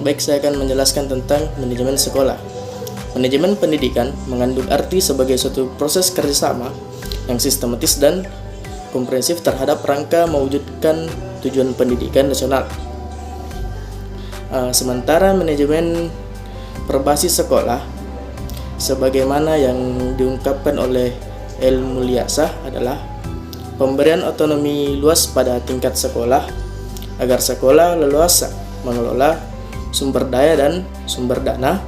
Baik, saya akan menjelaskan tentang manajemen sekolah. Manajemen pendidikan mengandung arti sebagai suatu proses kerjasama yang sistematis dan komprehensif terhadap rangka mewujudkan tujuan pendidikan nasional. Sementara manajemen berbasis sekolah, sebagaimana yang diungkapkan oleh El Mulyasah, adalah pemberian otonomi luas pada tingkat sekolah agar sekolah leluasa mengelola sumber daya dan sumber dana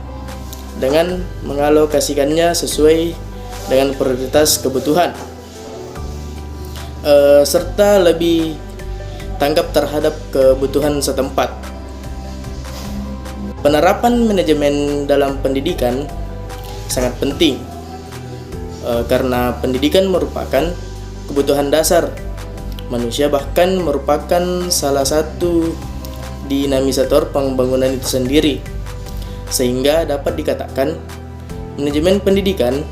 dengan mengalokasikannya sesuai dengan prioritas kebutuhan, serta lebih tanggap terhadap kebutuhan setempat. Penerapan manajemen dalam pendidikan sangat penting karena pendidikan merupakan kebutuhan dasar manusia, bahkan merupakan salah satu dinamisator pembangunan itu sendiri, sehingga dapat dikatakan manajemen pendidikan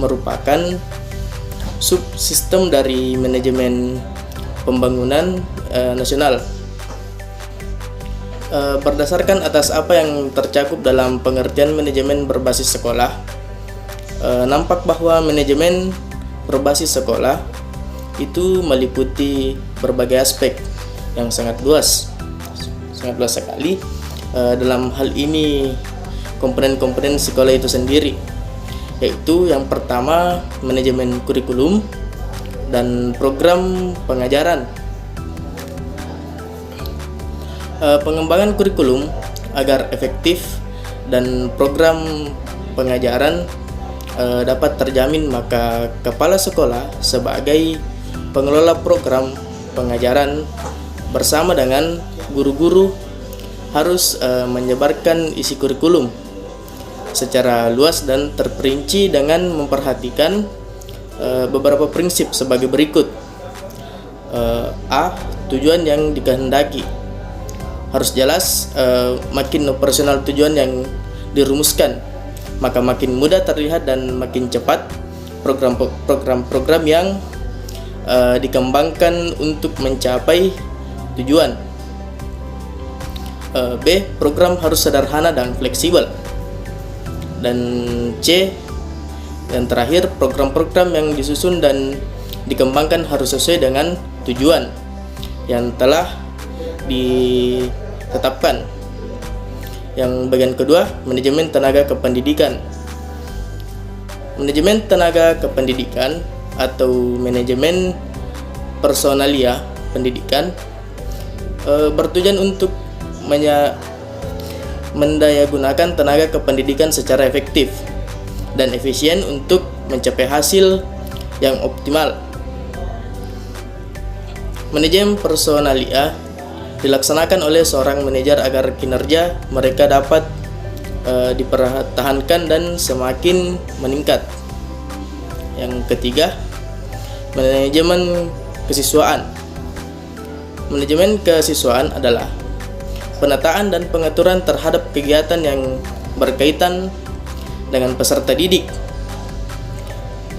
merupakan subsistem dari manajemen pembangunan nasional. Berdasarkan atas apa yang tercakup dalam pengertian manajemen berbasis sekolah, nampak bahwa manajemen berbasis sekolah itu meliputi berbagai aspek yang sangat luas sekali. Dalam hal ini komponen-komponen sekolah itu sendiri, yaitu yang pertama manajemen kurikulum dan program pengajaran. Pengembangan kurikulum agar efektif dan program pengajaran dapat terjamin, maka kepala sekolah sebagai pengelola program pengajaran bersama dengan guru-guru harus menyebarkan isi kurikulum secara luas dan terperinci dengan memperhatikan beberapa prinsip sebagai berikut. A. Tujuan yang dikehendaki harus jelas. Makin operasional tujuan yang dirumuskan, maka makin mudah terlihat dan makin cepat program-program yang dikembangkan untuk mencapai tujuan. B. Program harus sederhana dan fleksibel. Dan C. yang terakhir, program-program yang disusun dan dikembangkan harus sesuai dengan tujuan yang telah ditetapkan. Yang bagian kedua, manajemen tenaga kependidikan. Manajemen tenaga kependidikan atau manajemen personalia pendidikan bertujuan untuk mendayagunakan tenaga kependidikan secara efektif dan efisien untuk mencapai hasil yang optimal. Manajemen personalia dilaksanakan oleh seorang manajer agar kinerja mereka dapat dipertahankan dan semakin meningkat. Yang ketiga, manajemen kesiswaan. Manajemen kesiswaan adalah penataan dan pengaturan terhadap kegiatan yang berkaitan dengan peserta didik,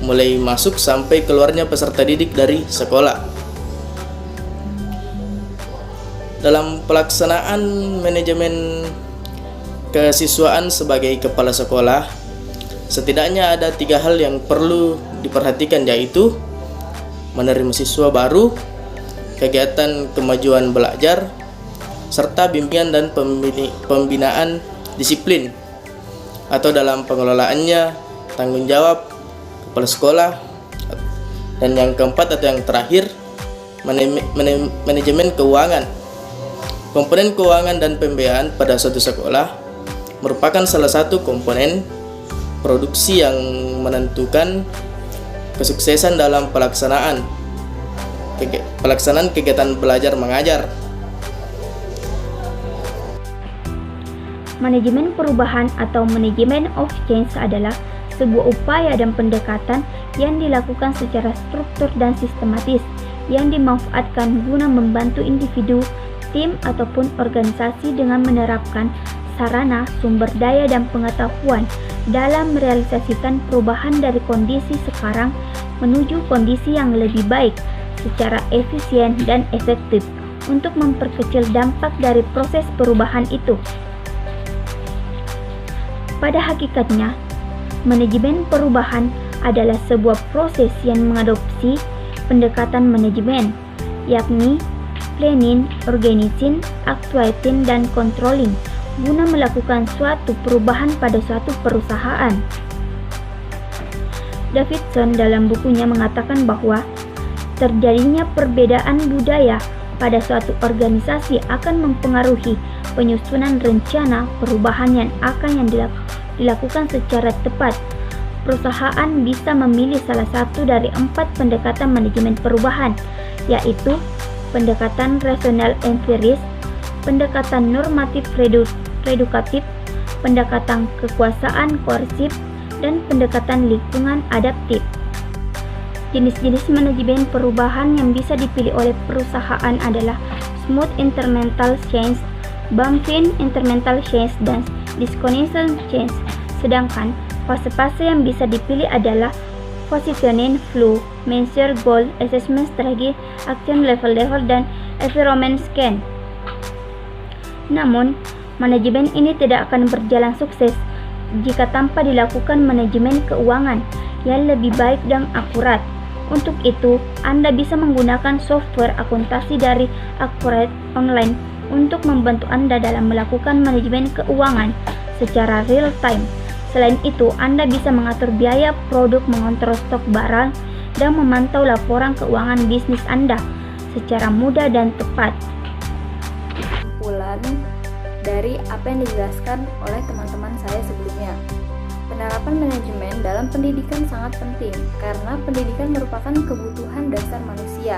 mulai masuk sampai keluarnya peserta didik dari sekolah. Dalam pelaksanaan manajemen kesiswaan sebagai kepala sekolah, setidaknya ada 3 hal yang perlu diperhatikan, yaitu menerima siswa baru, kegiatan kemajuan belajar, serta bimbingan dan pembinaan disiplin, atau dalam pengelolaannya tanggung jawab kepala sekolah. Dan yang keempat atau yang terakhir, manajemen keuangan. Komponen keuangan dan pembiayaan pada suatu sekolah merupakan salah satu komponen produksi yang menentukan kesuksesan dalam pelaksanaan kegiatan belajar mengajar. Manajemen perubahan atau manajemen of change adalah sebuah upaya dan pendekatan yang dilakukan secara struktur dan sistematis yang dimanfaatkan guna membantu individu, tim, ataupun organisasi dengan menerapkan sarana, sumber daya, dan pengetahuan dalam merealisasikan perubahan dari kondisi sekarang menuju kondisi yang lebih baik secara efisien dan efektif untuk memperkecil dampak dari proses perubahan itu. Pada hakikatnya, manajemen perubahan adalah sebuah proses yang mengadopsi pendekatan manajemen, yakni planning, organizing, actuating, dan controlling guna melakukan suatu perubahan pada suatu perusahaan. Davidson dalam bukunya mengatakan bahwa terjadinya perbedaan budaya pada suatu organisasi akan mempengaruhi penyusunan rencana perubahan yang dilakukan secara tepat. Perusahaan bisa memilih salah satu dari 4 pendekatan manajemen perubahan, yaitu pendekatan rasional empiris, pendekatan normatif redukatif, pendekatan kekuasaan koersif, dan pendekatan lingkungan adaptif. Jenis-jenis manajemen perubahan yang bisa dipilih oleh perusahaan adalah smooth incremental change, bumpy incremental change, dan discontinuous change. Sedangkan fase-fase yang bisa dipilih adalah positioning, flow, measure, goal, assessment, strategi, action, level, dan environment scan. Namun, manajemen ini tidak akan berjalan sukses jika tanpa dilakukan manajemen keuangan yang lebih baik dan akurat. Untuk itu, Anda bisa menggunakan software akuntansi dari Accurate Online untuk membantu Anda dalam melakukan manajemen keuangan secara real time. Selain itu, Anda bisa mengatur biaya produk, mengontrol stok barang, dan memantau laporan keuangan bisnis Anda secara mudah dan tepat. Kesimpulan dari apa yang dijelaskan oleh teman-teman saya sebelumnya. Penerapan manajemen dalam pendidikan sangat penting karena pendidikan merupakan kebutuhan dasar manusia,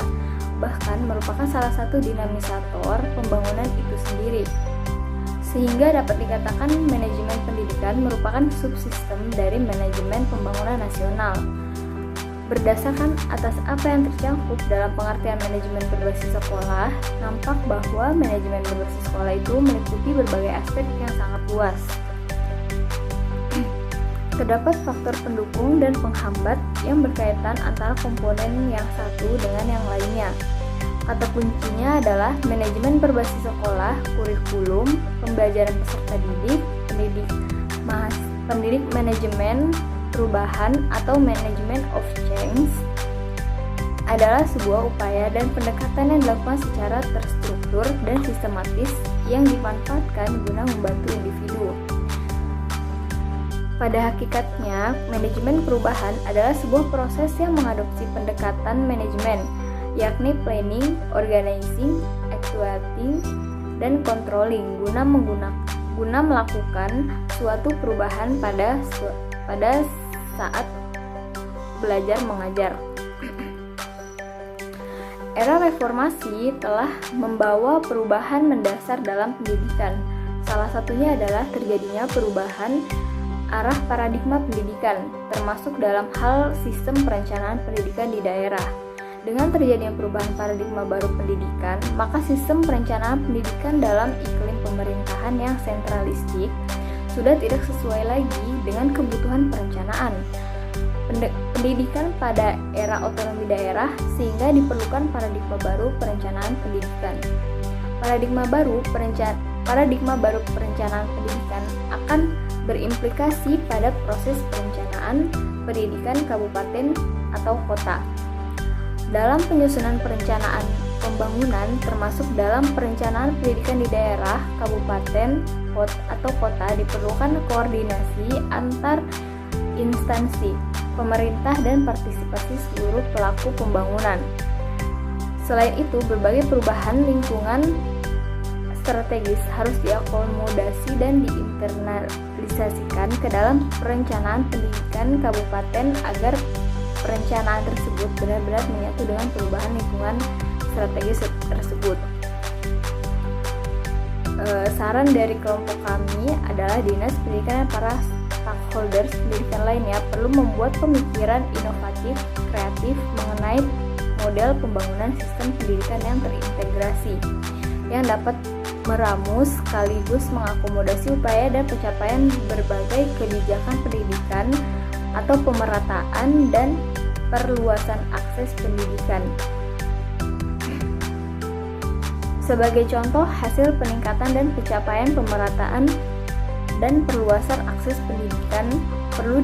bahkan merupakan salah satu dinamisator pembangunan itu sendiri. Sehingga dapat dikatakan manajemen pendidikan merupakan subsistem dari manajemen pembangunan nasional. Berdasarkan atas apa yang tercakup dalam pengertian manajemen berbasis sekolah, nampak bahwa manajemen berbasis sekolah itu meliputi berbagai aspek yang sangat luas. Terdapat faktor pendukung dan penghambat yang berkaitan antara komponen yang satu dengan yang lainnya. Kata kuncinya adalah manajemen berbasis sekolah, kurikulum, pembelajaran peserta didik, pendidik manajemen perubahan atau management of change adalah sebuah upaya dan pendekatan yang dilakukan secara terstruktur dan sistematis yang dimanfaatkan guna membantu individu. Pada hakikatnya, manajemen perubahan adalah sebuah proses yang mengadopsi pendekatan manajemen, yakni planning, organizing, actuating, dan controlling guna melakukan suatu perubahan pada saat belajar mengajar. Era reformasi telah membawa perubahan mendasar dalam pendidikan. Salah satunya adalah terjadinya perubahan arah paradigma pendidikan, termasuk dalam hal sistem perencanaan pendidikan di daerah. Dengan terjadinya perubahan paradigma baru pendidikan, maka sistem perencanaan pendidikan dalam iklim pemerintahan yang sentralistik sudah tidak sesuai lagi dengan kebutuhan perencanaan pendidikan pada era otonomi daerah, sehingga diperlukan paradigma baru perencanaan pendidikan. Paradigma baru perencanaan pendidikan akan berimplikasi pada proses perencanaan pendidikan kabupaten atau kota. Dalam penyusunan perencanaan pembangunan, termasuk dalam perencanaan pendidikan di daerah, kabupaten, atau kota, diperlukan koordinasi antar instansi, pemerintah, dan partisipasi seluruh pelaku pembangunan. Selain itu, berbagai perubahan lingkungan strategis harus diakomodasi dan diinternalisasikan ke dalam perencanaan pendidikan kabupaten agar perencanaan tersebut benar-benar menyatu dengan perubahan lingkungan strategis tersebut. Saran dari kelompok kami adalah Dinas Pendidikan dan para stakeholders pendidikan lainnya perlu membuat pemikiran inovatif, kreatif mengenai model pembangunan sistem pendidikan yang terintegrasi, yang dapat meramu sekaligus mengakomodasi upaya dan pencapaian berbagai kebijakan pendidikan atau pemerataan dan perluasan akses pendidikan. Sebagai contoh, hasil peningkatan dan pencapaian pemerataan dan perluasan akses pendidikan perlu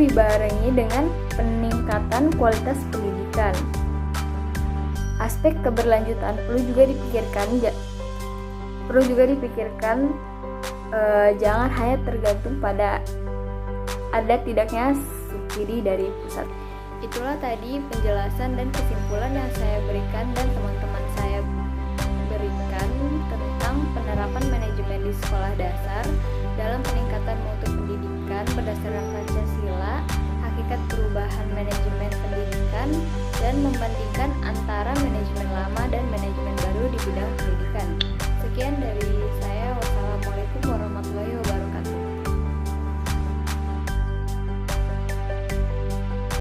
dibarengi dengan peningkatan kualitas pendidikan. Aspek keberlanjutan perlu juga dipikirkan, jangan hanya tergantung pada ada tidaknya subsidi dari pusat. Itulah tadi penjelasan dan kesimpulan yang saya berikan dan teman-teman saya berikan tentang penerapan manajemen di sekolah dasar dalam peningkatan mutu pendidikan berdasarkan Pancasila, hakikat perubahan manajemen pendidikan, dan membandingkan antara manajemen lama dan manajemen baru di bidang pendidikan.